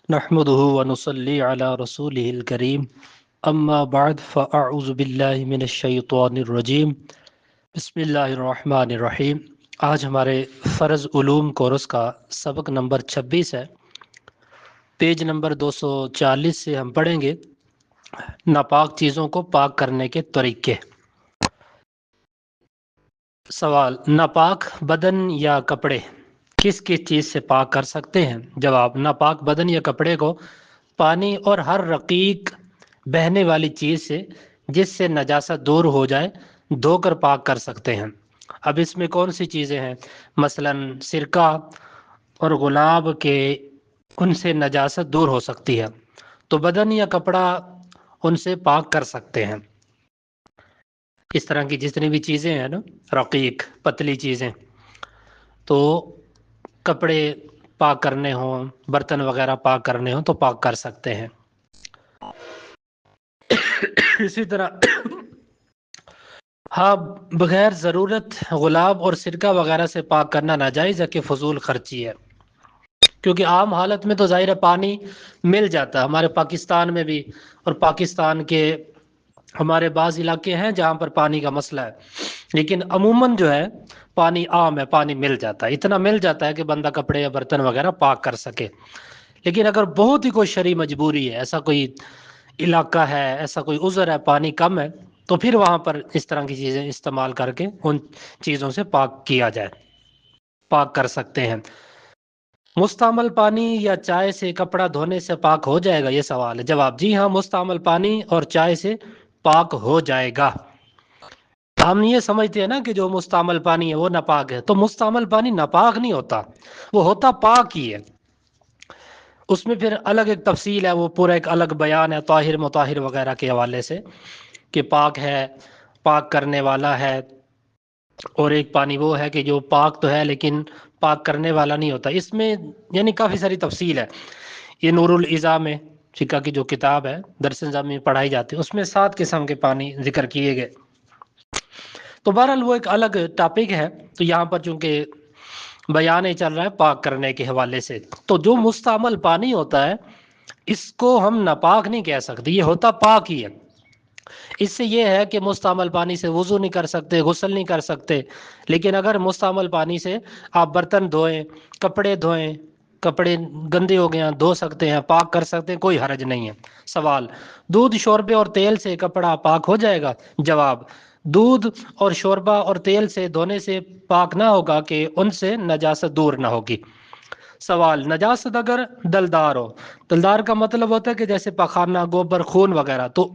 نحمده ونصلي على رسوله الكريم اما بعد فاعوذ باللہ من الشیطان الرجیم بسم اللہ الرحمن الرحیم۔ آج ہمارے فرض علوم کورس کا سبق نمبر 26 ہے۔ پیج نمبر 240 سے ہم پڑھیں گے ناپاک چیزوں کو پاک کرنے کے طریقے۔ سوال: ناپاک بدن یا کپڑے کس کس چیز سے پاک کر سکتے ہیں؟ جواب: ناپاک بدن یا کپڑے کو پانی اور ہر رقیق بہنے والی چیز سے جس سے نجاست دور ہو جائے دھو کر پاک کر سکتے ہیں۔ اب اس میں کون سی چیزیں ہیں؟ مثلاً سرکہ اور گلاب کے ان سے نجاست دور ہو سکتی ہے، تو بدن یا کپڑا ان سے پاک کر سکتے ہیں۔ اس طرح کی جتنی بھی چیزیں ہیں نا، رقیق پتلی چیزیں، تو کپڑے پاک کرنے ہوں، برتن وغیرہ پاک کرنے ہوں تو پاک کر سکتے ہیں۔ اسی طرح ہاں، بغیر ضرورت گلاب اور سرکہ وغیرہ سے پاک کرنا ناجائز ہے کہ فضول خرچی ہے، کیونکہ عام حالت میں تو ظاہر ہے پانی مل جاتا ہے ہمارے پاکستان میں بھی، اور پاکستان کے ہمارے بعض علاقے ہیں جہاں پر پانی کا مسئلہ ہے، لیکن عموماً جو ہے پانی عام ہے، پانی مل جاتا ہے، اتنا مل جاتا ہے کہ بندہ کپڑے یا برتن وغیرہ پاک کر سکے۔ لیکن اگر بہت ہی کوئی شرعی مجبوری ہے، ایسا کوئی علاقہ ہے، ایسا کوئی عذر ہے، پانی کم ہے، تو پھر وہاں پر اس طرح کی چیزیں استعمال کر کے ان چیزوں سے پاک کیا جائے، پاک کر سکتے ہیں۔ مستعمل پانی یا چائے سے کپڑا دھونے سے پاک ہو جائے گا؟ یہ سوال ہے۔ جواب: جی ہاں، مستعمل پانی اور چائے سے پاک ہو جائے گا۔ ہم یہ سمجھتے ہیں نا کہ جو مستعمل پانی ہے وہ ناپاک ہے، تو مستعمل پانی ناپاک نہیں ہوتا، وہ ہوتا پاک ہی ہے۔ اس میں پھر الگ ایک تفصیل ہے، وہ پورا ایک الگ بیان ہے طاہر مطہر وغیرہ کے حوالے سے، کہ پاک ہے، پاک کرنے والا ہے، اور ایک پانی وہ ہے کہ جو پاک تو ہے لیکن پاک کرنے والا نہیں ہوتا۔ اس میں یعنی کافی ساری تفصیل ہے۔ یہ نور العزا میں، فقہ کی جو کتاب ہے درس نظام میں پڑھائی جاتی ہے، اس میں 7 قسم کے پانی ذکر کیے گئے۔ تو بہرحال وہ ایک الگ ٹاپک ہے، تو یہاں پر چونکہ بیان ہی چل رہا ہے پاک کرنے کے حوالے سے، تو جو مستعمل پانی ہوتا ہے اس کو ہم ناپاک نہیں کہہ سکتے، یہ ہوتا پاک ہی ہے۔ اس سے یہ ہے کہ مستعمل پانی سے وضو نہیں کر سکتے، غسل نہیں کر سکتے، لیکن اگر مستعمل پانی سے آپ برتن دھوئیں، کپڑے دھوئیں، کپڑے گندے ہو گئے ہیں دھو سکتے ہیں، پاک کر سکتے ہیں، کوئی حرج نہیں ہے۔ سوال: دودھ، شوربے اور تیل سے کپڑا پاک ہو جائے گا؟ جواب: دودھ اور شوربہ اور تیل سے دھونے سے پاک نہ ہوگا کہ ان سے نجاست دور نہ ہوگی۔ سوال: نجاست اگر دلدار ہو، دلدار کا مطلب ہوتا ہے کہ جیسے پخانہ، گوبر، خون وغیرہ، تو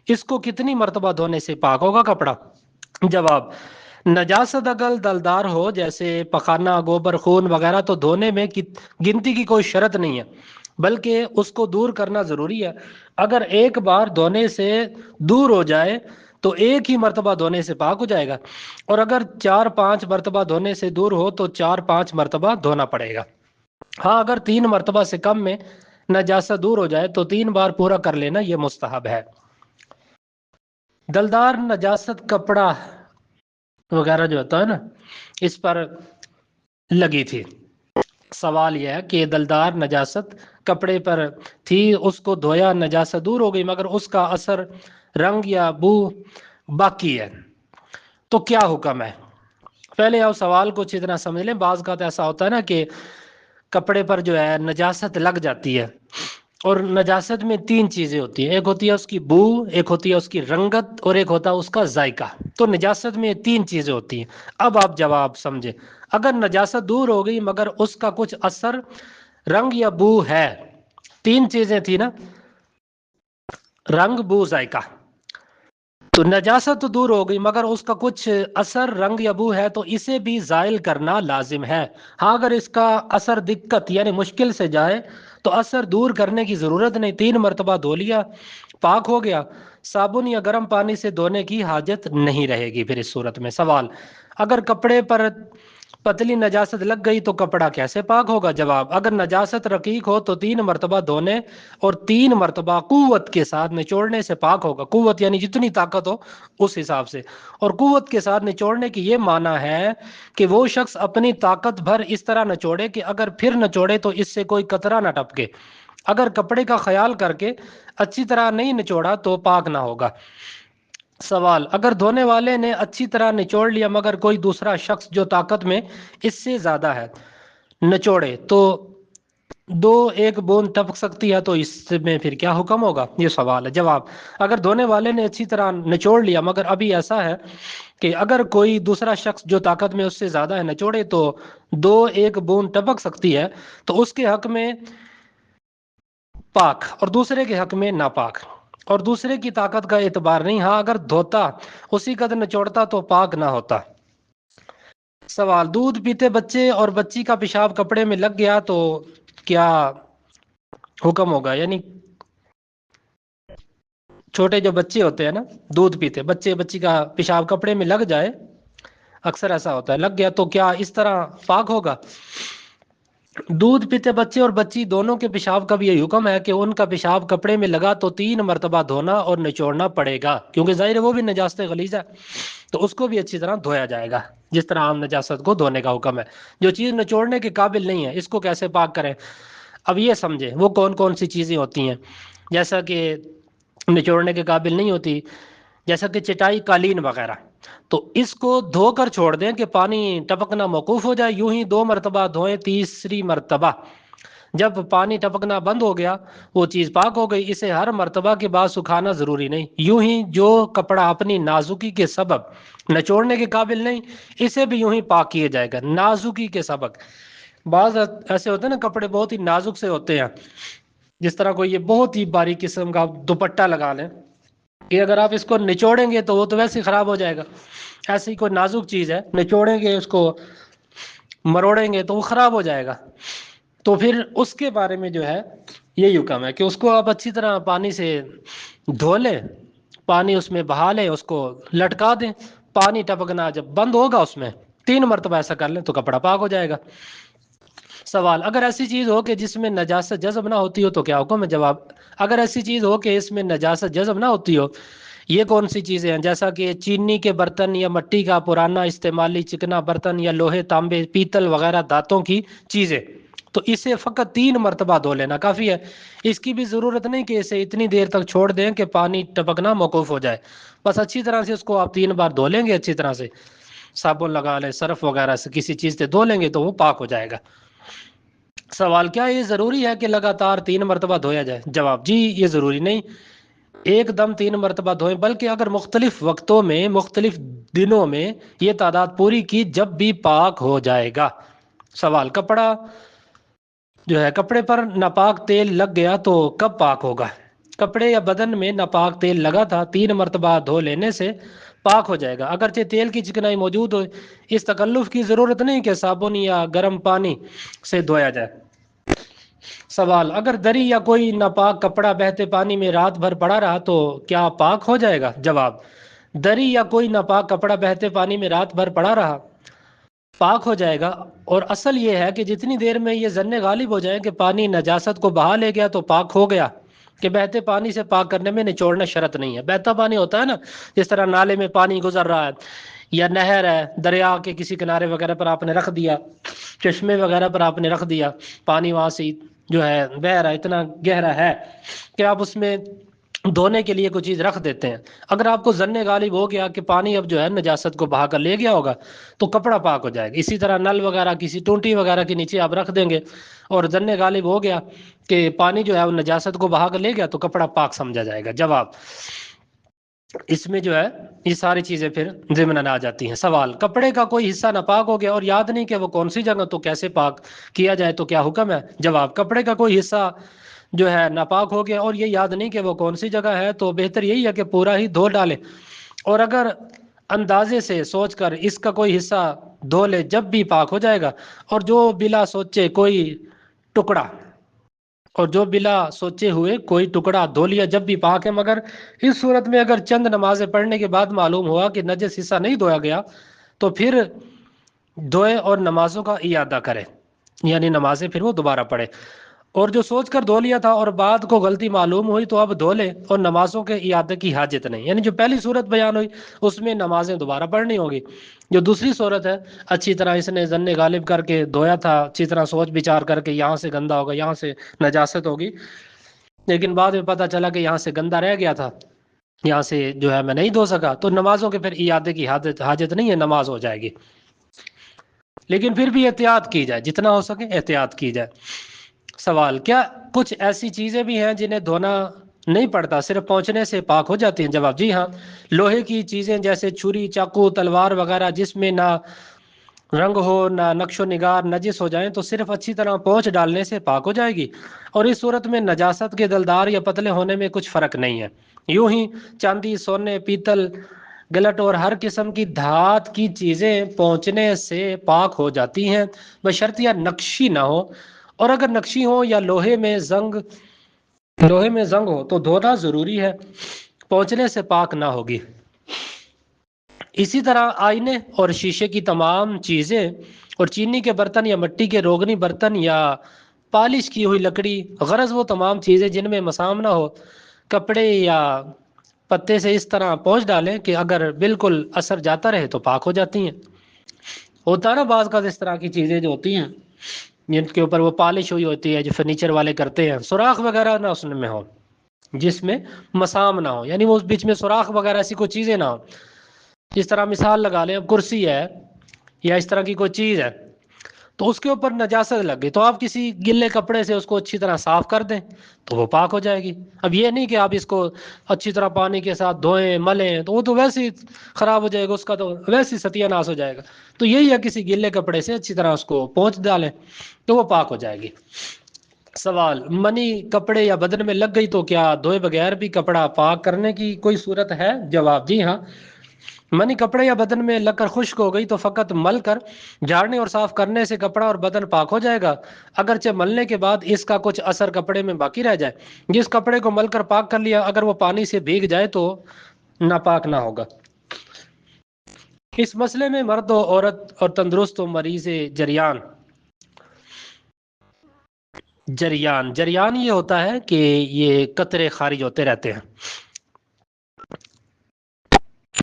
اس کو کتنی مرتبہ دھونے سے پاک ہوگا کپڑا؟ جواب: نجاست اگر دلدار ہو جیسے پخانہ، گوبر، خون وغیرہ، تو دھونے میں گنتی کی کوئی شرط نہیں ہے، بلکہ اس کو دور کرنا ضروری ہے۔ اگر ایک بار دھونے سے دور ہو جائے تو ایک ہی مرتبہ دھونے سے پاک ہو جائے گا، اور اگر 4-5 مرتبہ دھونے سے دور ہو تو 4-5 مرتبہ دھونا پڑے گا۔ ہاں، اگر 3 مرتبہ سے کم میں نجاست دور ہو جائے تو 3 بار پورا کر لینا یہ مستحب ہے۔ دلدار نجاست کپڑا وغیرہ جو ہوتا ہے نا، اس پر لگی تھی۔ سوال یہ ہے کہ دلدار نجاست کپڑے پر تھی، اس کو دھویا، نجاست دور ہو گئی، مگر اس کا اثر، رنگ یا بو باقی ہے، تو کیا حکم ہے؟ پہلے آپ سوال کو اچھی طرح سمجھ لیں۔ بعض کا تو ایسا ہوتا ہے نا کہ کپڑے پر جو ہے نجاست لگ جاتی ہے، اور نجاست میں 3 چیزیں ہوتی ہیں، ایک ہوتی ہے اس کی بو، ایک ہوتی ہے اس کی رنگت، اور ایک ہوتا ہے اس کا ذائقہ۔ تو نجاست میں 3 چیزیں ہوتی ہیں۔ اب آپ جواب سمجھیں، اگر نجاست دور ہو گئی مگر اس کا کچھ اثر، رنگ یا بو ہے، 3 چیزیں تھی نا، رنگ، بو، ذائقہ، تو نجاست تو دور ہو گئی مگر اس کا کچھ اثر، رنگ یا بو ہے، تو اسے بھی زائل کرنا لازم ہے۔ ہاں، اگر اس کا اثر دقت یعنی مشکل سے جائے تو اثر دور کرنے کی ضرورت نہیں، 3 مرتبہ دھو لیا، پاک ہو گیا، صابن یا گرم پانی سے دھونے کی حاجت نہیں رہے گی پھر اس صورت میں۔ سوال: اگر کپڑے پر پتلی نجاست لگ گئی تو کپڑا کیسے پاک ہوگا؟ جواب، اگر نجاست رقیق ہو تو 3 مرتبہ دھونے اور 3 مرتبہ قوت کے ساتھ نچوڑنے سے پاک ہوگا۔ قوت یعنی جتنی طاقت ہو اس حساب سے، اور قوت کے ساتھ نچوڑنے کی یہ معنی ہے کہ وہ شخص اپنی طاقت بھر اس طرح نچوڑے کہ اگر پھر نچوڑے تو اس سے کوئی قطرہ نہ ٹپکے۔ اگر کپڑے کا خیال کر کے اچھی طرح نہیں نچوڑا تو پاک نہ ہوگا۔ سوال، اگر دھونے والے نے اچھی طرح نچوڑ لیا مگر کوئی دوسرا شخص جو طاقت میں اس سے زیادہ ہے نچوڑے تو 1 بوند ٹپک سکتی ہے، تو اس میں پھر کیا حکم ہوگا؟ یہ سوال ہے۔ جواب، اگر دھونے والے نے اچھی طرح نچوڑ لیا مگر ابھی ایسا ہے کہ اگر کوئی دوسرا شخص جو طاقت میں اس سے زیادہ ہے نچوڑے تو 1 بوند ٹپک سکتی ہے، تو اس کے حق میں پاک اور دوسرے کے حق میں ناپاک، اور دوسرے کی طاقت کا اعتبار نہیں۔ ہاں اگر دھوتا اسی قدر نچوڑتا تو پاک نہ ہوتا۔ سوال، دودھ پیتے بچے اور بچی کا پیشاب کپڑے میں لگ گیا تو کیا حکم ہوگا؟ یعنی چھوٹے جو بچے ہوتے ہیں نا، دودھ پیتے بچی کا پیشاب کپڑے میں لگ جائے، اکثر ایسا ہوتا ہے، لگ گیا تو کیا اس طرح پاک ہوگا؟ دودھ پیتے بچے اور بچی دونوں کے پیشاب کا بھی یہی حکم ہے کہ ان کا پیشاب کپڑے میں لگا تو 3 مرتبہ دھونا اور نچوڑنا پڑے گا، کیونکہ ظاہر ہے وہ بھی نجاست غلیظ ہے تو اس کو بھی اچھی طرح دھویا جائے گا، جس طرح عام نجاست کو دھونے کا حکم ہے۔ جو چیز نچوڑنے کے قابل نہیں ہے اس کو کیسے پاک کریں؟ اب یہ سمجھیں وہ کون کون سی چیزیں ہوتی ہیں جیسا کہ نچوڑنے کے قابل نہیں ہوتی، جیسا کہ چٹائی، قالین وغیرہ، تو اس کو دھو کر چھوڑ دیں کہ پانی ٹپکنا موقوف ہو جائے، یوں ہی 2 مرتبہ دھوئیں، تیسری مرتبہ جب پانی ٹپکنا بند ہو گیا وہ چیز پاک ہو گئی۔ اسے ہر مرتبہ کے بعد سکھانا ضروری نہیں۔ یوں ہی جو کپڑا اپنی نازکی کے سبب نچوڑنے کے قابل نہیں، اسے بھی یوں ہی پاک کیا جائے گا، نازکی کے سبب۔ بعض ایسے ہوتے ہیں نا کپڑے بہت ہی نازک سے ہوتے ہیں، جس طرح کوئی یہ بہت ہی باریک قسم کا دوپٹہ لگا لیں کہ اگر آپ اس کو نچوڑیں گے تو وہ تو ویسے ہی خراب ہو جائے گا۔ ایسی کوئی نازک چیز ہے، نچوڑیں گے اس کو، مروڑیں گے تو وہ خراب ہو جائے گا، تو پھر اس کے بارے میں جو ہے یہی حکم ہے کہ اس کو آپ اچھی طرح پانی سے دھو لیں، پانی اس میں بہا لیں، اس کو لٹکا دیں، پانی ٹپکنا جب بند ہوگا اس میں 3 مرتبہ ایسا کر لیں تو کپڑا پاک ہو جائے گا۔ سوال، اگر ایسی چیز ہو کہ جس میں نجاست جذب نہ ہوتی ہو تو کیا حکم ہے؟ جواب، اگر ایسی چیز ہو کہ اس میں نجاست جذب نہ ہوتی ہو، یہ کون سی چیزیں ہیں؟ جیسا کہ چینی کے برتن یا مٹی کا پرانا استعمالی چکنا برتن یا لوہے، تانبے، پیتل وغیرہ دھاتوں کی چیزیں، تو اسے فقط 3 مرتبہ دھو لینا کافی ہے۔ اس کی بھی ضرورت نہیں کہ اسے اتنی دیر تک چھوڑ دیں کہ پانی ٹپکنا موقوف ہو جائے، بس اچھی طرح سے اس کو آپ 3 بار دھو لیں گے، اچھی طرح سے صابن لگا لیں، سرف وغیرہ سے کسی چیز سے دھو لیں گے تو وہ پاک ہو جائے گا۔ سوال، کیا یہ ضروری ہے کہ لگاتار 3 مرتبہ دھویا جائے؟ جواب، جی یہ ضروری نہیں ایک دم 3 مرتبہ دھوئیں، بلکہ اگر مختلف وقتوں میں مختلف دنوں میں یہ تعداد پوری کی جب بھی پاک ہو جائے گا۔ سوال، کپڑا جو ہے کپڑے پر ناپاک تیل لگ گیا تو کب پاک ہوگا؟ کپڑے یا بدن میں ناپاک تیل لگا تھا، 3 مرتبہ دھو لینے سے پاک ہو جائے گا، اگرچہ تیل کی چکنائی موجود ہو۔ اس تکلف کی ضرورت نہیں کہ صابن یا گرم پانی سے دھویا جائے۔ سوال، اگر دری یا کوئی ناپاک کپڑا بہتے پانی میں رات بھر پڑا رہا تو کیا پاک ہو جائے گا؟ جواب، دری یا کوئی ناپاک کپڑا بہتے پانی میں رات بھر پڑا رہا پاک ہو جائے گا، اور اصل یہ ہے کہ جتنی دیر میں یہ ظن غالب ہو جائے کہ پانی نجاست کو بہا لے گیا تو پاک ہو گیا، کہ بہتے پانی سے پاک کرنے میں نچوڑنا شرط نہیں ہے۔ بہتا پانی ہوتا ہے نا، جس طرح نالے میں پانی گزر رہا ہے یا نہر ہے، دریا کے کسی کنارے وغیرہ پر آپ نے رکھ دیا، چشمے وغیرہ پر آپ نے رکھ دیا، پانی وہاں سے جو ہے بہہ رہا ہے، اتنا گہرا ہے کہ آپ اس میں دھونے کے لیے کوئی چیز رکھ دیتے ہیں، اگر آپ کو ظن غالب ہو گیا کہ پانی اب جو ہے نجاست کو بہا کر لے گیا ہوگا تو کپڑا پاک ہو جائے گا۔ اسی طرح نل وغیرہ کسی ٹونٹی وغیرہ کے نیچے آپ رکھ دیں گے اور ظن غالب ہو گیا کہ پانی جو ہے وہ نجاست کو بہا کر لے گیا تو کپڑا پاک سمجھا جائے گا۔ جواب، اس میں جو ہے یہ ساری چیزیں پھر ضمن آ جاتی ہیں۔ سوال، کپڑے کا کوئی حصہ ناپاک ہو گیا اور یاد نہیں کہ وہ کون سی جگہ، تو کیسے پاک کیا جائے، تو کیا حکم ہے؟ جواب، کپڑے کا کوئی حصہ جو ہے ناپاک ہو گیا اور یہ یاد نہیں کہ وہ کون سی جگہ ہے تو بہتر یہی ہے کہ پورا ہی دھو ڈالے، اور اگر اندازے سے سوچ کر اس کا کوئی حصہ دھو لے جب بھی پاک ہو جائے گا، اور جو بلا سوچے ہوئے کوئی ٹکڑا دھو لیا جب بھی پاک ہے، مگر اس صورت میں اگر چند نمازیں پڑھنے کے بعد معلوم ہوا کہ نجس حصہ نہیں دھویا گیا تو پھر دھوئے اور نمازوں کا اعادہ کرے، یعنی نمازیں پھر وہ دوبارہ پڑھے، اور جو سوچ کر دھو لیا تھا اور بعد کو غلطی معلوم ہوئی تو اب دھو لے اور نمازوں کے اعادے کی حاجت نہیں، یعنی جو پہلی صورت بیان ہوئی اس میں نمازیں دوبارہ پڑھنی ہوگی، جو دوسری صورت ہے اچھی طرح اس نے ظن غالب کر کے دھویا تھا، اچھی طرح سوچ بچار کر کے یہاں سے گندا ہوگا یہاں سے نجاست ہوگی، لیکن بعد میں پتہ چلا کہ یہاں سے گندا رہ گیا تھا، یہاں سے جو ہے میں نہیں دھو سکا، تو نمازوں کے پھر اعادے کی حاجت نہیں ہے، نماز ہو جائے گی، لیکن پھر بھی احتیاط کی جائے، جتنا ہو سکے احتیاط کی جائے۔ سوال، کیا کچھ ایسی چیزیں بھی ہیں جنہیں دھونا نہیں پڑتا، صرف پہنچنے سے پاک ہو جاتی ہیں؟ جواب، جی ہاں، لوہے کی چیزیں جیسے چھری، چاقو، تلوار وغیرہ جس میں نہ رنگ ہو نہ نقش و نگار نجس ہو جائیں تو صرف اچھی طرح پونچھ ڈالنے سے پاک ہو جائے گی، اور اس صورت میں نجاست کے دلدار یا پتلے ہونے میں کچھ فرق نہیں ہے۔ یوں ہی چاندی، سونے، پیتل، گلٹ اور ہر قسم کی دھات کی چیزیں پہنچنے سے پاک ہو جاتی ہیں بشرطیہ نقشی نہ ہو، اور اگر نقشی ہو یا لوہے میں زنگ ہو تو دھونا ضروری ہے، پہنچنے سے پاک نہ ہوگی۔ اسی طرح آئینے اور شیشے کی تمام چیزیں اور چینی کے برتن یا مٹی کے روغنی برتن یا پالش کی ہوئی لکڑی، غرض وہ تمام چیزیں جن میں مسام نہ ہو، کپڑے یا پتے سے اس طرح پہنچ ڈالیں کہ اگر بالکل اثر جاتا رہے تو پاک ہو جاتی ہیں۔ ہوتا ہے نا بعض کا اس طرح کی چیزیں جو ہوتی ہیں جن کے اوپر وہ پالش ہوئی ہوتی ہے، جو فرنیچر والے کرتے ہیں، سوراخ وغیرہ نہ اس میں ہو، جس میں مسام نہ ہو، یعنی وہ اس بیچ میں سوراخ وغیرہ ایسی کوئی چیزیں نہ ہو، جس طرح مثال لگا لیں اب کرسی ہے یا اس طرح کی کوئی چیز ہے تو اس کے اوپر نجاست لگ گئی تو آپ کسی گلے کپڑے سے اس کو اچھی طرح صاف کر دیں تو وہ پاک ہو جائے گی۔ اب یہ نہیں کہ آپ اس کو اچھی طرح پانی کے ساتھ دھوئیں ملیں تو وہ تو ویسے ہی خراب ہو جائے گا، اس کا تو ویسے ہی ستیہ ناش ہو جائے گا، تو یہی ہے کسی گلے کپڑے سے اچھی طرح اس کو پونچھ ڈالیں تو وہ پاک ہو جائے گی۔ سوال، منی کپڑے یا بدن میں لگ گئی تو کیا دھوئے بغیر بھی کپڑا پاک کرنے کی کوئی صورت ہے؟ جواب، جی ہاں، منی کپڑے یا بدن میں لگ کر خشک ہو گئی تو فقط مل کر جھاڑنے اور صاف کرنے سے کپڑا اور بدن پاک ہو جائے گا، اگرچہ ملنے کے بعد اس کا کچھ اثر کپڑے میں باقی رہ جائے۔ جس کپڑے کو مل کر پاک کر لیا اگر وہ پانی سے بھیگ جائے تو ناپاک نہ ہوگا۔ اس مسئلے میں مرد و عورت اور تندرست و مریض جریان یہ ہوتا ہے کہ یہ قطرے خارج ہوتے رہتے ہیں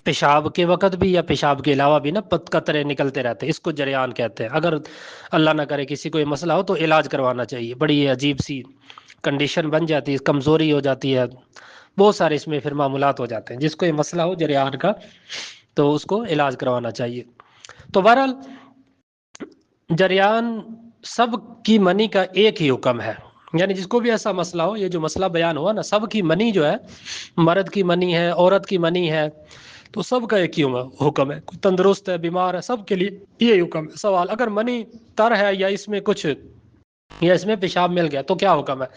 پیشاب کے وقت بھی یا پیشاب کے علاوہ بھی نا، قطرے نکلتے رہتے ہیں، اس کو جریان کہتے ہیں۔ اگر اللہ نہ کرے کسی کو یہ مسئلہ ہو تو علاج کروانا چاہیے، بڑی عجیب سی کنڈیشن بن جاتی ہے، کمزوری ہو جاتی ہے، بہت سارے اس میں پھر معاملات ہو جاتے ہیں۔ جس کو یہ مسئلہ ہو جریان کا تو اس کو علاج کروانا چاہیے۔ تو بہرحال جریان سب کی منی کا ایک ہی حکم ہے، یعنی جس کو بھی ایسا مسئلہ ہو، یہ جو مسئلہ بیان ہوا نا، سب کی منی جو ہے، مرد کی منی ہے، عورت کی منی ہے، تو سب کا ایک ہی حکم ہے، کوئی تندرست ہے بیمار ہے سب کے لیے یہ حکم ہے۔ سوال، اگر منی تر ہے یا اس میں پیشاب مل گیا تو کیا حکم ہے؟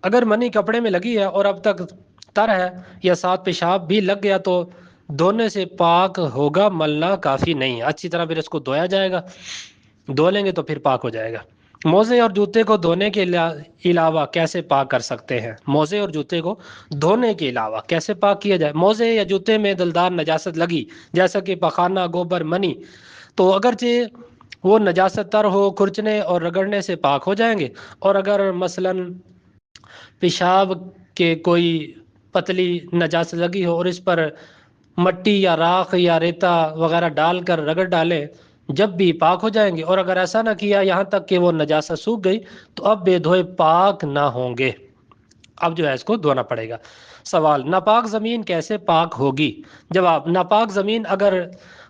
اگر منی کپڑے میں لگی ہے اور اب تک تر ہے یا ساتھ پیشاب بھی لگ گیا تو دھونے سے پاک ہوگا، ملنا کافی نہیں ہے، اچھی طرح پھر اس کو دھویا جائے گا، دھو لیں گے تو پھر پاک ہو جائے گا۔ موزے اور جوتے کو دھونے کے علاوہ کیسے پاک کر سکتے ہیں؟ موزے اور جوتے کو دھونے کے علاوہ کیسے پاک کیا جائے؟ موزے یا جوتے میں دلدار نجاست لگی جیسا کہ پخانہ، گوبر، منی، تو اگرچہ وہ نجاست تر ہو، کھرچنے اور رگڑنے سے پاک ہو جائیں گے، اور اگر مثلا پیشاب کے کوئی پتلی نجاست لگی ہو اور اس پر مٹی یا راکھ یا ریتا وغیرہ ڈال کر رگڑ ڈالیں جب بھی پاک ہو جائیں گے، اور اگر ایسا نہ کیا یہاں تک کہ وہ نجاست سوکھ گئی تو اب بے دھوئے پاک نہ ہوں گے، اب جو ہے اس کو دھونا پڑے گا۔ سوال، ناپاک زمین کیسے پاک ہوگی؟ جواب، ناپاک زمین اگر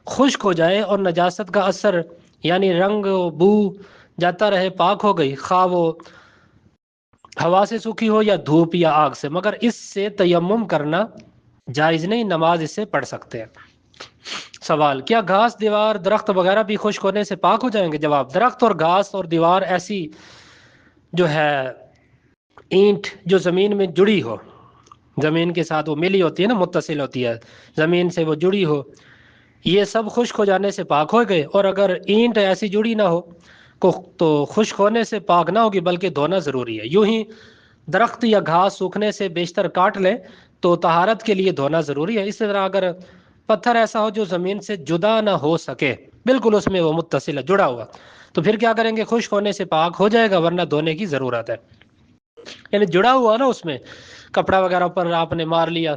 خشک ہو جائے اور نجاست کا اثر یعنی رنگ و بو جاتا رہے پاک ہو گئی، خواہ وہ ہوا سے سوکھی ہو یا دھوپ یا آگ سے، مگر اس سے تیمم کرنا جائز نہیں، نماز اس سے پڑھ سکتے ہیں۔ سوال، کیا گھاس، دیوار، درخت وغیرہ بھی خشک ہونے سے پاک ہو جائیں گے؟ جواب، درخت اور گھاس اور دیوار ایسی جو ہے اینٹ جو زمین میں جڑی ہو، زمین کے ساتھ وہ ملی ہوتی ہے نا، متصل ہوتی ہے، زمین سے وہ جڑی ہو، یہ سب خشک ہو جانے سے پاک ہو گئے، اور اگر اینٹ ایسی جڑی نہ ہو تو خشک ہونے سے پاک نہ ہوگی بلکہ دھونا ضروری ہے۔ یوں ہی درخت یا گھاس سوکھنے سے بیشتر کاٹ لیں تو طہارت کے لیے دھونا ضروری ہے۔ اسی طرح اگر پتھر ایسا ہو جو زمین سے جدا نہ ہو سکے بالکل اس میں وہ متصل ہے، جڑا ہوا، تو پھر کیا کریں گے، خشک ہونے سے پاک ہو جائے گا، ورنہ دھونے کی ضرورت ہے۔ یعنی جڑا ہوا نا، اس میں کپڑا وغیرہ پر آپ نے مار لیا،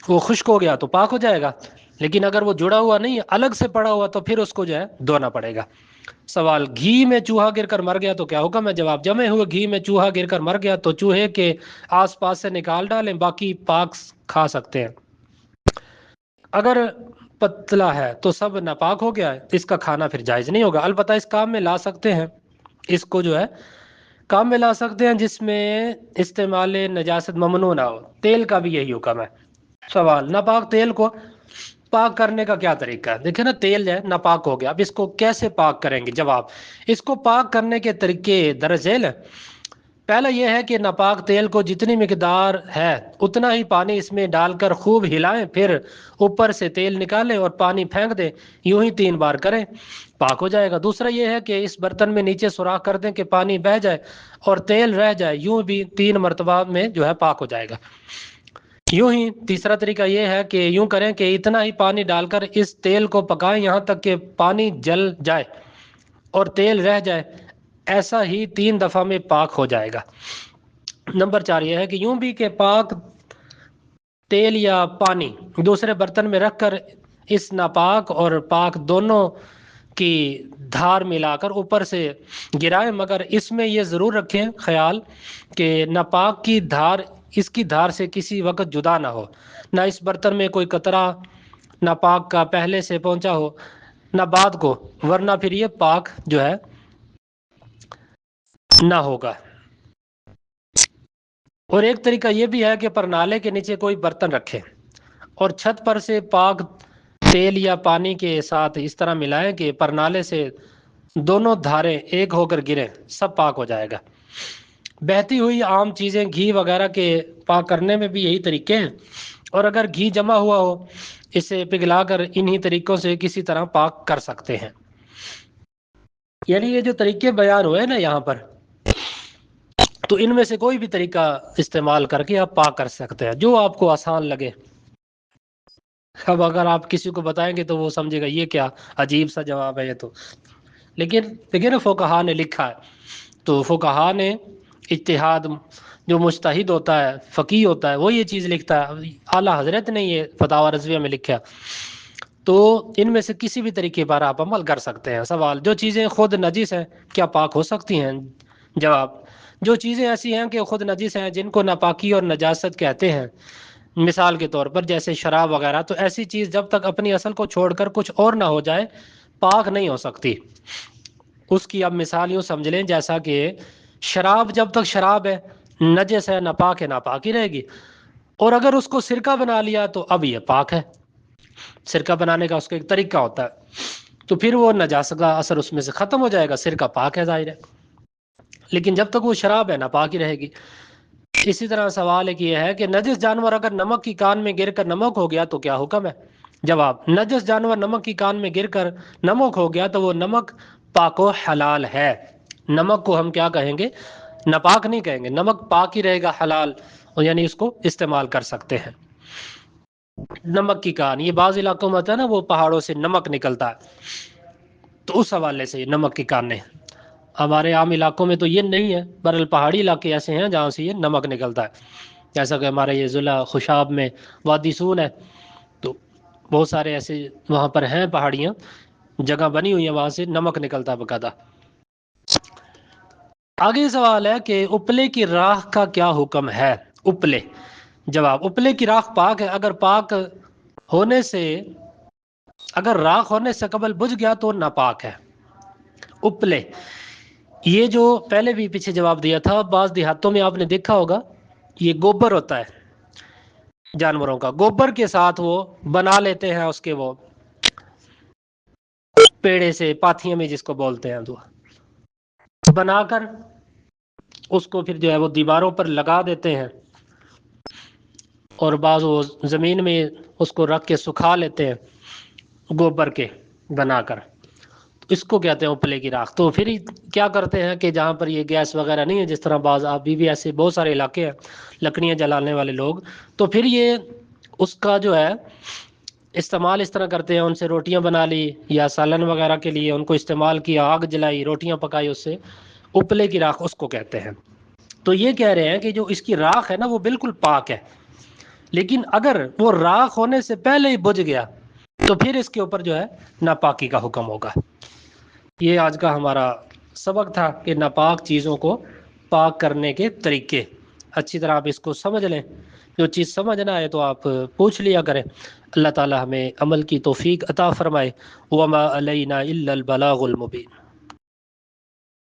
وہ خشک ہو گیا تو پاک ہو جائے گا، لیکن اگر وہ جڑا ہوا نہیں، الگ سے پڑا ہوا، تو پھر اس کو جو ہے دھونا پڑے گا۔ سوال، گھی میں چوہا گر کر مر گیا تو کیا حکم ہے؟ جواب، جمے ہوئے گھی میں چوہا گر کر مر گیا تو چوہے کے آس پاس سے نکال ڈالیں، باقی پاک کھا سکتے ہیں۔ اگر پتلا ہے تو سب ناپاک ہو گیا ہے، اس کا کھانا پھر جائز نہیں ہوگا، البتہ اس کام میں لا سکتے ہیں، اس کو جو ہے کام میں لا سکتے ہیں جس میں استعمال نجاست ممنوع نہ ہو۔ تیل کا بھی یہی حکم ہے۔ سوال، ناپاک تیل کو پاک کرنے کا کیا طریقہ ہے؟ دیکھیں نا، تیل جو ہے ناپاک ہو گیا، اب اس کو کیسے پاک کریں گے؟ جواب، اس کو پاک کرنے کے طریقے درج ذیل ہے۔ پہلا یہ ہے کہ ناپاک تیل کو جتنی مقدار ہے اتنا ہی پانی اس میں ڈال کر خوب ہلائیں، پھر اوپر سے تیل نکالیں اور پانی پھینک دیں، یوں ہی 3 بار کریں، پاک ہو جائے گا۔ دوسرا یہ ہے کہ اس برتن میں نیچے سوراخ کر دیں کہ پانی بہہ جائے اور تیل رہ جائے، یوں بھی 3 مرتبہ میں جو ہے پاک ہو جائے گا۔ یوں ہی تیسرا طریقہ یہ ہے کہ یوں کریں کہ اتنا ہی پانی ڈال کر اس تیل کو پکائیں یہاں تک کہ پانی جل جائے اور تیل رہ جائے، ایسا ہی 3 دفعہ میں پاک ہو جائے گا۔ نمبر 4 یہ ہے کہ یوں بھی کہ پاک تیل یا پانی دوسرے برتن میں رکھ کر اس ناپاک اور پاک دونوں کی دھار ملا کر اوپر سے گرائیں، مگر اس میں یہ ضرور رکھیں خیال کہ ناپاک کی دھار اس کی دھار سے کسی وقت جدا نہ ہو، نہ اس برتن میں کوئی قطرہ ناپاک کا پہلے سے پہنچا ہو نہ بعد کو، ورنہ پھر یہ پاک جو ہے نہ ہوگا۔ اور ایک طریقہ یہ بھی ہے کہ پرنالے کے نیچے کوئی برتن رکھے اور چھت پر سے پاک تیل یا پانی کے ساتھ اس طرح ملائیں کہ پرنالے سے دونوں دھاریں ایک ہو کر گریں، سب پاک ہو جائے گا۔ بہتی ہوئی عام چیزیں گھی وغیرہ کے پاک کرنے میں بھی یہی طریقے ہیں، اور اگر گھی جمع ہوا ہو اسے پگھلا کر انہی طریقوں سے کسی طرح پاک کر سکتے ہیں۔ یعنی یہ جو طریقے بیان ہوئے نا یہاں پر، تو ان میں سے کوئی بھی طریقہ استعمال کر کے آپ پاک کر سکتے ہیں، جو آپ کو آسان لگے۔ اب اگر آپ کسی کو بتائیں گے تو وہ سمجھے گا یہ کیا عجیب سا جواب ہے یہ تو، لیکن دیکھیں نا فقہا نے لکھا ہے، تو فقہا نے اجتہاد، جو مجتہد ہوتا ہے فقیہ ہوتا ہے وہ یہ چیز لکھتا ہے، اعلیٰ حضرت نے یہ فتاوی رضویہ میں لکھا، تو ان میں سے کسی بھی طریقے پر آپ عمل کر سکتے ہیں۔ سوال، جو چیزیں خود نجس ہیں کیا پاک ہو سکتی ہیں؟ جواب، جو چیزیں ایسی ہیں کہ خود نجس ہیں، جن کو ناپاکی اور نجاست کہتے ہیں، مثال کے طور پر جیسے شراب وغیرہ، تو ایسی چیز جب تک اپنی اصل کو چھوڑ کر کچھ اور نہ ہو جائے پاک نہیں ہو سکتی۔ اس کی اب مثال یوں سمجھ لیں جیسا کہ شراب جب تک شراب ہے، نجس ہے، ناپاک ہے، ناپاک ہی رہے گی، اور اگر اس کو سرکہ بنا لیا تو اب یہ پاک ہے۔ سرکہ بنانے کا اس کا ایک طریقہ ہوتا ہے، تو پھر وہ نجاست کا اثر اس میں سے ختم ہو جائے گا، سرکہ پاک ہے ظاہر ہے، لیکن جب تک وہ شراب ہے ناپاک ہی رہے گی۔ اسی طرح سوال ایک یہ ہے کہ نجس جانور اگر نمک کی کان میں گر کر نمک ہو گیا تو کیا حکم ہے؟ جواب، نجس جانور نمک کی کان میں گر کر نمک ہو گیا تو وہ نمک پاک و حلال ہے۔ نمک کو ہم کیا کہیں گے؟ ناپاک نہیں کہیں گے، نمک پاک ہی رہے گا، حلال، یعنی اس کو استعمال کر سکتے ہیں۔ نمک کی کان، یہ بعض علاقوں میں ہوتا ہے نا، وہ پہاڑوں سے نمک نکلتا ہے، تو اس حوالے سے یہ نمک کی کان نہیں۔ ہمارے عام علاقوں میں تو یہ نہیں ہے، بہرحال پہاڑی علاقے ایسے ہیں جہاں سے یہ نمک نکلتا ہے، جیسا کہ ہمارے یہ ضلع خوشاب میں وادی سون ہے، تو بہت سارے ایسے وہاں پر ہیں پہاڑیاں، جگہ بنی ہوئی ہیں، وہاں سے نمک نکلتا ہے باقاعدہ۔ آگے سوال ہے کہ اپلے کی راکھ کا کیا حکم ہے؟ اپلے، جواب، اپلے کی راکھ پاک ہے، اگر پاک ہونے سے، اگر راکھ ہونے سے قبل بجھ گیا تو ناپاک ہے۔ اپلے، یہ جو پہلے بھی پیچھے جواب دیا تھا، بعض دیہاتوں میں آپ نے دیکھا ہوگا یہ گوبر ہوتا ہے جانوروں کا، گوبر کے ساتھ وہ بنا لیتے ہیں اس کے وہ پیڑے سے، پاتھیاں میں جس کو بولتے ہیں، تو بنا کر اس کو پھر جو ہے وہ دیواروں پر لگا دیتے ہیں، اور بعض وہ زمین میں اس کو رکھ کے سکھا لیتے ہیں گوبر کے بنا کر، اس کو کہتے ہیں اپلے کی راکھ۔ تو پھر کیا کرتے ہیں کہ جہاں پر یہ گیس وغیرہ نہیں ہے، جس طرح بعض ابھی بھی ایسے بہت سارے علاقے ہیں لکڑیاں جلانے والے لوگ، تو پھر یہ اس کا جو ہے استعمال اس طرح کرتے ہیں، ان سے روٹیاں بنا لی یا سالن وغیرہ کے لیے ان کو استعمال کیا، آگ جلائی، روٹیاں پکائی، اس سے اپلے کی راکھ اس کو کہتے ہیں۔ تو یہ کہہ رہے ہیں کہ جو اس کی راکھ ہے نا وہ بالکل پاک ہے، لیکن اگر وہ راکھ ہونے سے پہلے ہی بجھ گیا تو پھر اس کے اوپر جو ہے ناپاکی کا حکم ہوگا۔ یہ آج کا ہمارا سبق تھا کہ ناپاک چیزوں کو پاک کرنے کے طریقے، اچھی طرح آپ اس کو سمجھ لیں، جو چیز سمجھنا ہے تو آپ پوچھ لیا کریں۔ اللہ تعالی ہمیں عمل کی توفیق عطا فرمائے۔ وما علینا الا البلاغ المبین۔